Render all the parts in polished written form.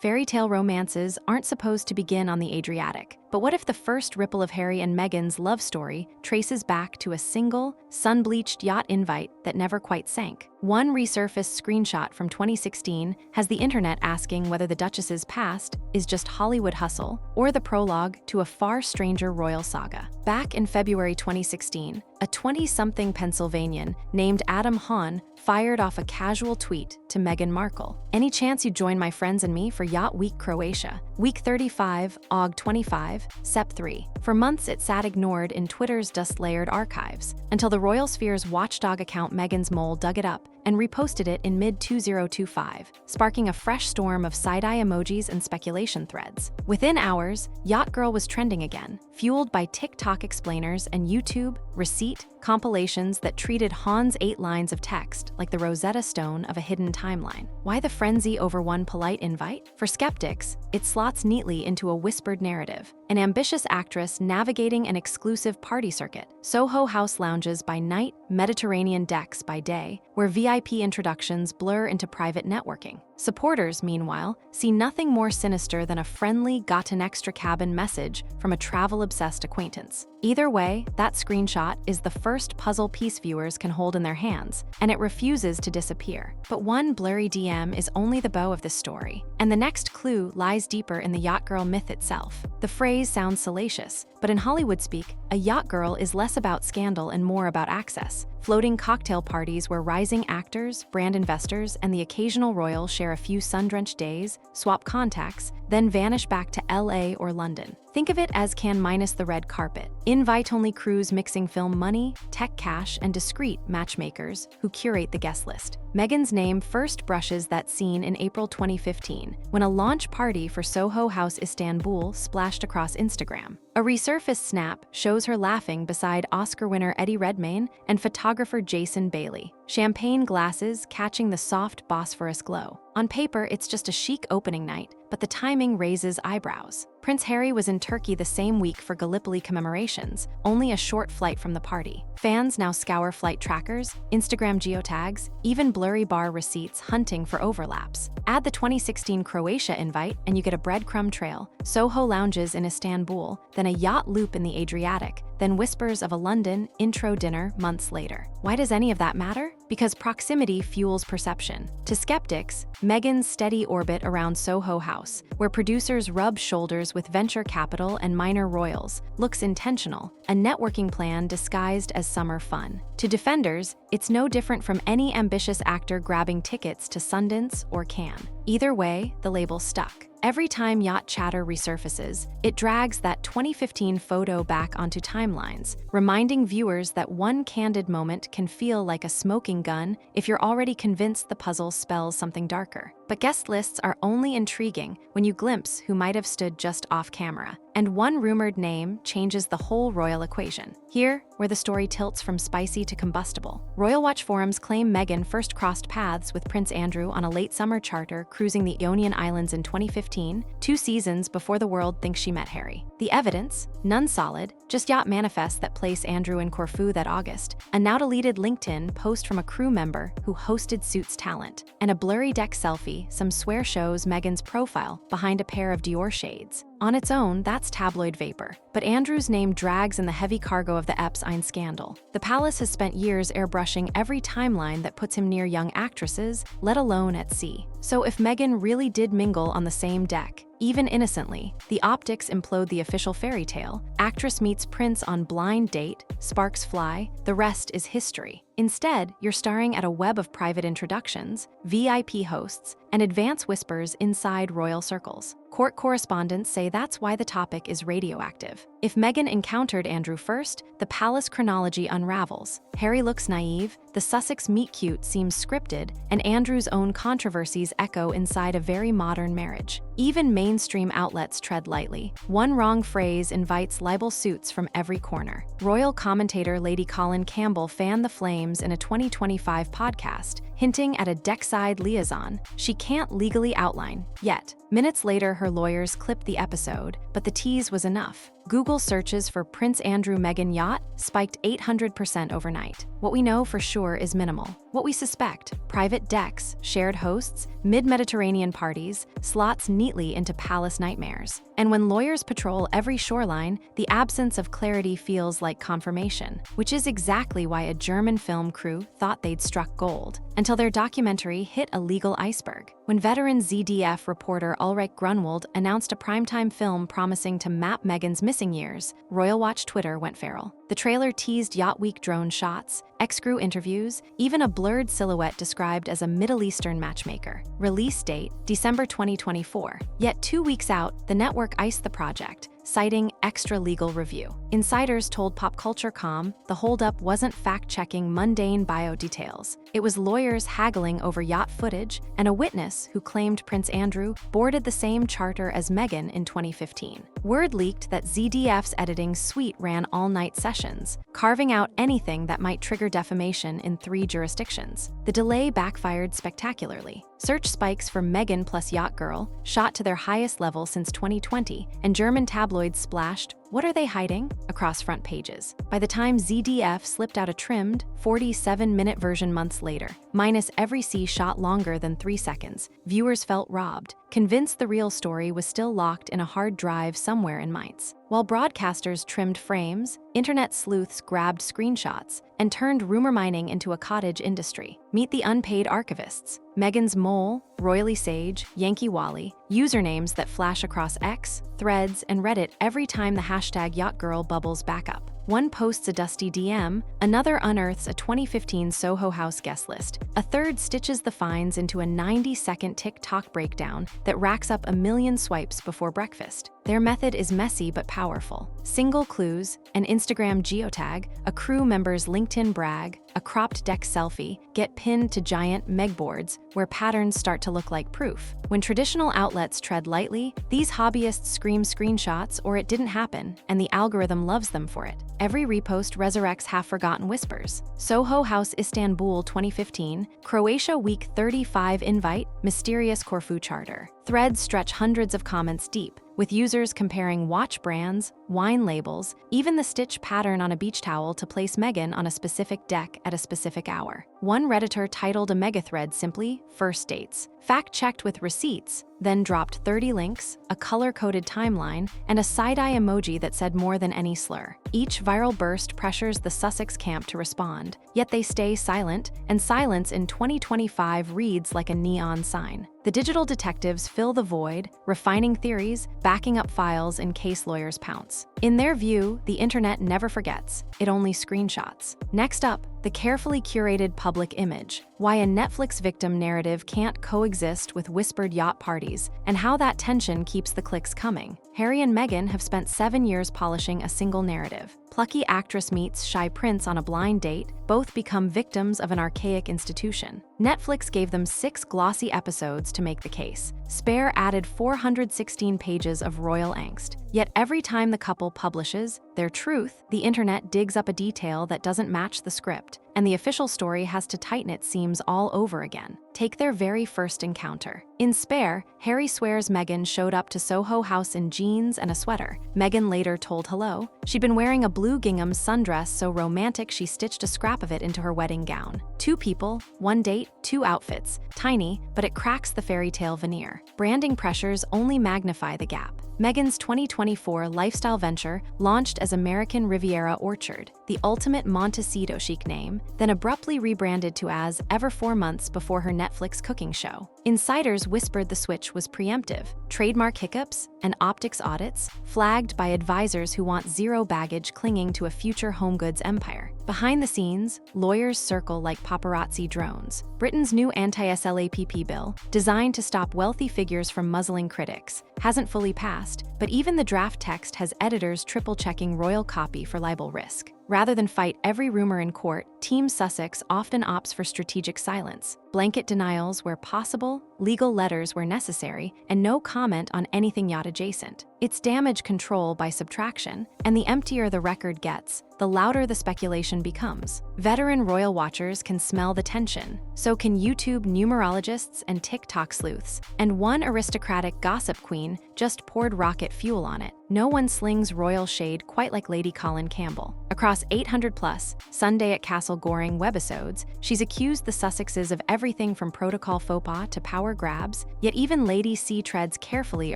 Fairy tale romances aren't supposed to begin on the Adriatic. But what if the first ripple of Harry and Meghan's love story traces back to a single, sun-bleached yacht invite that never quite sank? One resurfaced screenshot from 2016 has the internet asking whether the Duchess's past is just Hollywood hustle or the prologue to a far stranger royal saga. Back in February 2016, a 20-something Pennsylvanian named Adam Haun fired off a casual tweet to Meghan Markle. "Any chance you'd join my friends and me for Yacht Week Croatia? Week 35, Aug 25, Sep 3. For months it sat ignored in Twitter's dust-layered archives, until the royal sphere's watchdog account Meghan's Mole dug it up and reposted it in mid-2025, sparking a fresh storm of side-eye emojis and speculation threads. Within hours, Yacht Girl was trending again, fueled by TikTok explainers and YouTube receipt compilations that treated Haun's 8 lines of text like the Rosetta Stone of a hidden timeline. Why the frenzy over one polite invite? For skeptics, it slots neatly into a whispered narrative. An ambitious actress navigating an exclusive party circuit, Soho House lounges by night, Mediterranean decks by day, where VIP introductions blur into private networking. Supporters, meanwhile, see nothing more sinister than a friendly "got an extra cabin" message from a travel-obsessed acquaintance. Either way, that screenshot is the first puzzle piece viewers can hold in their hands, and it refuses to disappear. But one blurry DM is only the bow of this story, and the next clue lies deeper in the yacht girl myth itself. The phrase sounds salacious, but in Hollywood speak, a yacht girl is less about scandal and more about access. Floating cocktail parties where rising actors, brand investors, and the occasional royal share a few sun-drenched days, swap contacts, then vanish back to LA or London. Think of it as Cannes minus the red carpet. Invite-only crews mixing film money, tech cash, and discreet matchmakers who curate the guest list. Meghan's name first brushes that scene in April 2015, when a launch party for Soho House Istanbul splashed across Instagram. A resurfaced snap shows her laughing beside Oscar winner Eddie Redmayne and photographer Jason Bailey, champagne glasses catching the soft Bosphorus glow. On paper, it's just a chic opening night, but the timing raises eyebrows. Prince Harry was in Turkey the same week for Gallipoli commemorations, only a short flight from the party. Fans now scour flight trackers, Instagram geotags, even blurry bar receipts hunting for overlaps. Add the 2016 Croatia invite and you get a breadcrumb trail, Soho lounges in Istanbul, then a yacht loop in the Adriatic, then whispers of a London intro dinner months later. Why does any of that matter? Because proximity fuels perception. To skeptics, Meghan's steady orbit around Soho House, where producers rub shoulders with venture capital and minor royals, looks intentional, a networking plan disguised as summer fun. To defenders, it's no different from any ambitious actor grabbing tickets to Sundance or Cannes. Either way, the label stuck. Every time yacht chatter resurfaces, it drags that 2015 photo back onto timelines, reminding viewers that one candid moment can feel like a smoking gun if you're already convinced the puzzle spells something darker. But guest lists are only intriguing when you glimpse who might have stood just off camera, and one rumored name changes the whole royal equation. Here, where the story tilts from spicy to combustible. Royal Watch forums claim Meghan first crossed paths with Prince Andrew on a late summer charter cruising the Ionian Islands in 2015, 2 seasons before the world thinks she met Harry. The evidence? None solid, just yacht manifests that place Andrew in Corfu that August, a now-deleted LinkedIn post from a crew member who hosted Suits talent, and a blurry deck selfie some swear shows Meghan's profile behind a pair of Dior shades. On its own, that's tabloid vapor. But Andrew's name drags in the heavy cargo of the Epstein scandal. The palace has spent years airbrushing every timeline that puts him near young actresses, let alone at sea. So if Meghan really did mingle on the same deck, even innocently, the optics implode the official fairy tale. Actress meets prince on blind date, sparks fly, the rest is history. Instead, you're staring at a web of private introductions, VIP hosts, and advance whispers inside royal circles. Court correspondents say that's why the topic is radioactive. If Meghan encountered Andrew first, the palace chronology unravels. Harry looks naive, the Sussex meet-cute seems scripted, and Andrew's own controversies echo inside a very modern marriage. Even mainstream outlets tread lightly. One wrong phrase invites libel suits from every corner. Royal commentator Lady Colin Campbell fanned the flames in a 2025 podcast, hinting at a deckside liaison she can't legally outline yet. Minutes later, her lawyers clipped the episode, but the tease was enough. Google searches for Prince Andrew Meghan yacht spiked 800% overnight. What we know for sure is minimal. What we suspect: private decks, shared hosts, mid-Mediterranean parties, slots neatly into palace nightmares. And when lawyers patrol every shoreline, the absence of clarity feels like confirmation, which is exactly why a German film crew thought they'd struck gold, until their documentary hit a legal iceberg. When veteran ZDF reporter Ulrich Grunwald announced a primetime film promising to map Meghan's missing years, Royal Watch Twitter went feral. The trailer teased Yacht Week drone shots, ex-crew interviews, even a blurred silhouette described as a Middle Eastern matchmaker. Release date: December 2024. Yet 2 weeks out, the network iced the project, citing extra legal review. Insiders told PopCulture.com the holdup wasn't fact-checking mundane bio details. It was lawyers haggling over yacht footage and a witness who claimed Prince Andrew boarded the same charter as Meghan in 2015. Word leaked that ZDF's editing suite ran all-night sessions, carving out anything that might trigger defamation in 3 jurisdictions. The delay backfired spectacularly. Search spikes for Meghan plus Yacht Girl shot to their highest level since 2020, and German tabloids splashed "What are they hiding?" across front pages. By the time ZDF slipped out a trimmed, 47-minute version months later, minus every scene shot longer than 3 seconds, viewers felt robbed, convinced the real story was still locked in a hard drive somewhere in Mainz. While broadcasters trimmed frames, internet sleuths grabbed screenshots and turned rumor mining into a cottage industry. Meet the unpaid archivists: Meghan's Mole, Royally Sage, Yankee Wally, usernames that flash across X, Threads, and Reddit every time the hashtag YachtGirl bubbles back up. One posts a dusty DM, another unearths a 2015 Soho House guest list, a third stitches the finds into a 90-second TikTok breakdown that racks up 1 million swipes before breakfast. Their method is messy but powerful. Single clues, an Instagram geotag, a crew member's LinkedIn brag, a cropped deck selfie get pinned to giant megboards where patterns start to look like proof. When traditional outlets tread lightly, these hobbyists scream screenshots or "it didn't happen," and the algorithm loves them for it. Every repost resurrects half-forgotten whispers. Soho House Istanbul 2015, Croatia Week 35 invite, mysterious Corfu charter. Threads stretch hundreds of comments deep, with users comparing watch brands, wine labels, even the stitch pattern on a beach towel to place Meghan on a specific deck at a specific hour. One Redditor titled a megathread simply "First Dates," fact-checked with receipts, then dropped 30 links, a color-coded timeline, and a side-eye emoji that said more than any slur. Each viral burst pressures the Sussex camp to respond, yet they stay silent, and silence in 2025 reads like a neon sign. The digital detectives fill the void, refining theories, backing up files in case lawyers pounce. In their view, the internet never forgets, it only screenshots. Next up, the carefully curated public image: why a Netflix victim narrative can't coexist with whispered yacht parties, and how that tension keeps the clicks coming. Harry and Meghan have spent 7 years polishing a single narrative. Plucky actress meets shy prince on a blind date, both become victims of an archaic institution. Netflix gave them 6 glossy episodes to make the case. Spare added 416 pages of royal angst. Yet every time the couple publishes their truth, the internet digs up a detail that doesn't match the script, and the official story has to tighten its seams all over again. Take their very first encounter. In Spare, Harry swears Meghan showed up to Soho House in jeans and a sweater. Meghan later told Hello she'd been wearing a blue gingham sundress so romantic she stitched a scrap of it into her wedding gown. 2 people, 1 date, 2 outfits. Tiny, but it cracks the fairy tale veneer. Branding pressures only magnify the gap. Meghan's 2024 lifestyle venture launched as American Riviera Orchard, the ultimate Montecito chic name, then abruptly rebranded to as Ever 4 months before her Netflix cooking show. Insiders whispered the switch was preemptive. Trademark hiccups and optics audits flagged by advisors who want zero baggage clinging to a future home goods empire. Behind the scenes, lawyers circle like paparazzi drones. Britain's new anti-SLAPP bill, designed to stop wealthy figures from muzzling critics, hasn't fully passed, but even the draft text has editors triple-checking royal copy for libel risk. Rather than fight every rumor in court, Team Sussex often opts for strategic silence, blanket denials where possible, legal letters where necessary, and no comment on anything yacht adjacent. It's damage control by subtraction, and the emptier the record gets, the louder the speculation becomes. Veteran royal watchers can smell the tension, so can YouTube numerologists and TikTok sleuths, and one aristocratic gossip queen just poured rocket fuel on it. No one slings royal shade quite like Lady Colin Campbell. Across 800+ Sunday at Castle Goring webisodes, she's accused the Sussexes of everything from protocol faux pas to power grabs, yet even Lady C treads carefully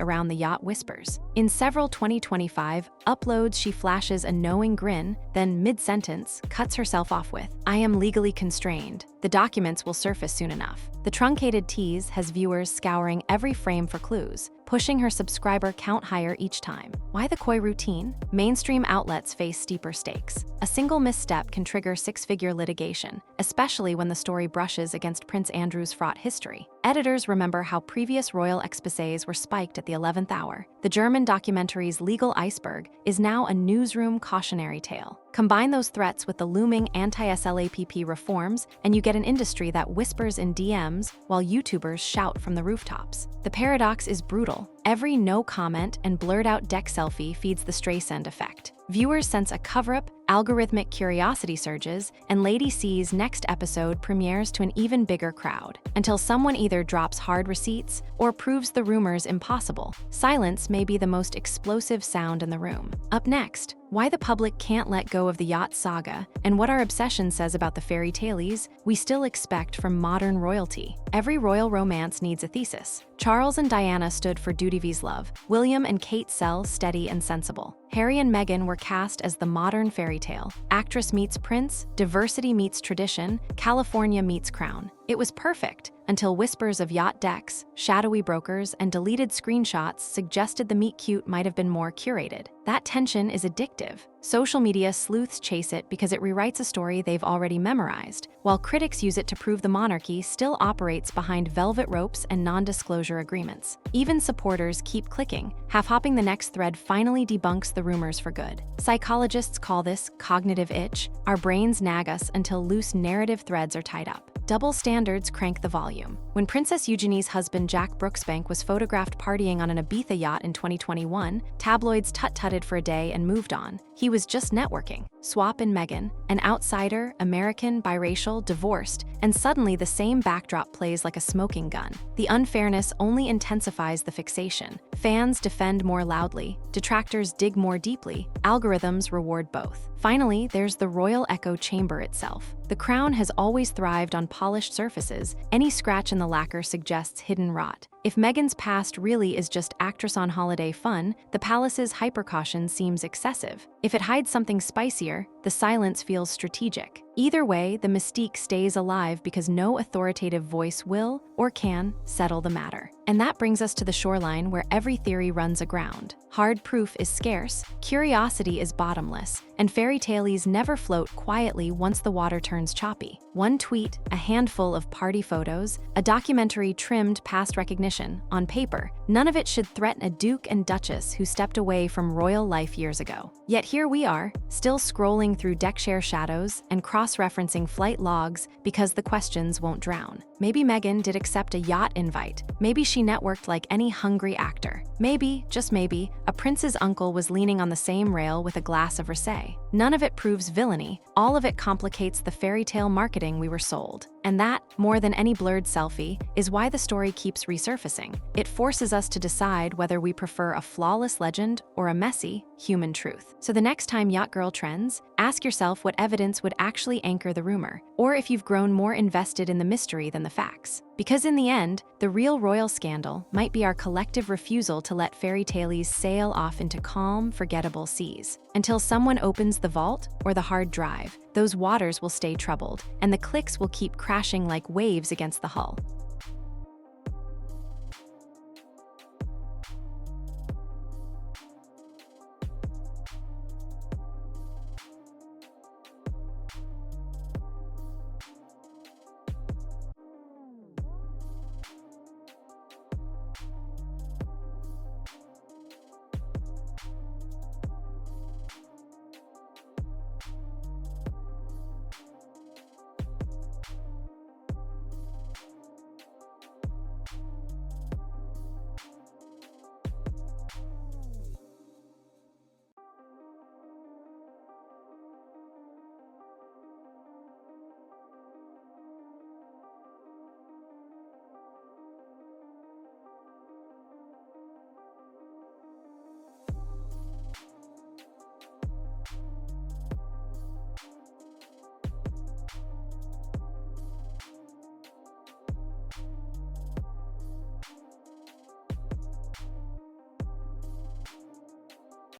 around the yacht whispers. In several 2025 uploads, she flashes a knowing grin, then mid-sentence cuts herself off with, "I am legally constrained. The documents will surface soon enough." The truncated tease has viewers scouring every frame for clues, pushing her subscriber count higher each time. Why the coy routine? Mainstream outlets face steeper stakes. A single misstep can trigger six-figure litigation, especially when the story brushes against Prince Andrew's fraught history. Editors remember how previous royal exposés were spiked at the 11th hour. The German documentary's legal iceberg is now a newsroom cautionary tale. Combine those threats with the looming anti-SLAPP reforms, and you get an industry that whispers in DMs while YouTubers shout from the rooftops. The paradox is brutal. Every no comment and blurred-out deck selfie feeds the Streisand effect. Viewers sense a cover-up, algorithmic curiosity surges, and Lady C's next episode premieres to an even bigger crowd, until someone either drops hard receipts or proves the rumors impossible. Silence may be the most explosive sound in the room. Up next, why the public can't let go of the yacht saga, and what our obsession says about the fairy tales we still expect from modern royalty. Every royal romance needs a thesis. Charles and Diana stood for Duty's love. William and Kate sell steady and sensible. Harry and Meghan were cast as the modern fairy tale. Actress meets prince, diversity meets tradition, California meets crown. It was perfect until whispers of yacht decks, shadowy brokers, and deleted screenshots suggested the meet-cute might have been more curated. That tension is addictive. Social media sleuths chase it because it rewrites a story they've already memorized, while critics use it to prove the monarchy still operates behind velvet ropes and non-disclosure agreements. Even supporters keep clicking. Half-hopping the next thread finally debunks the rumors for good. Psychologists call this cognitive itch. Our brains nag us until loose narrative threads are tied up. Double standards crank the volume. When Princess Eugenie's husband Jack Brooksbank was photographed partying on an Ibiza yacht in 2021, tabloids tut-tutted for a day and moved on. He was just networking. Swap in Meghan, an outsider, American, biracial, divorced, and suddenly the same backdrop plays like a smoking gun. The unfairness only intensifies the fixation. Fans defend more loudly, detractors dig more deeply, algorithms reward both. Finally, there's the royal echo chamber itself. The crown has always thrived on polished surfaces. Any scratch in the lacquer suggests hidden rot. If Meghan's past really is just actress on holiday fun, the palace's hypercaution seems excessive. If it hides something spicier, the silence feels strategic. Either way, the mystique stays alive because no authoritative voice will, or can, settle the matter. And that brings us to the shoreline where every theory runs aground. Hard proof is scarce, curiosity is bottomless, and fairy tales never float quietly once the water turns choppy. One tweet, a handful of party photos, a documentary trimmed past recognition. On paper, none of it should threaten a Duke and Duchess who stepped away from royal life years ago. Yet here we are, still scrolling through deckshare shadows and cross-referencing flight logs because the questions won't drown. Maybe Meghan did accept a yacht invite. Maybe she networked like any hungry actor. Maybe, just maybe, a prince's uncle was leaning on the same rail with a glass of rosé. None of it proves villainy. All of it complicates the fairy tale marketing we were sold. And that, more than any blurred selfie, is why the story keeps resurfacing. It forces us to decide whether we prefer a flawless legend or a messy, human truth. So the next time Yacht Girl trends, ask yourself what evidence would actually anchor the rumor, or if you've grown more invested in the mystery than the facts. Because in the end, the real royal scandal might be our collective refusal to let fairy tales sail off into calm, forgettable seas. Until someone opens the vault or the hard drive, those waters will stay troubled, and the clicks will keep crashing like waves against the hull.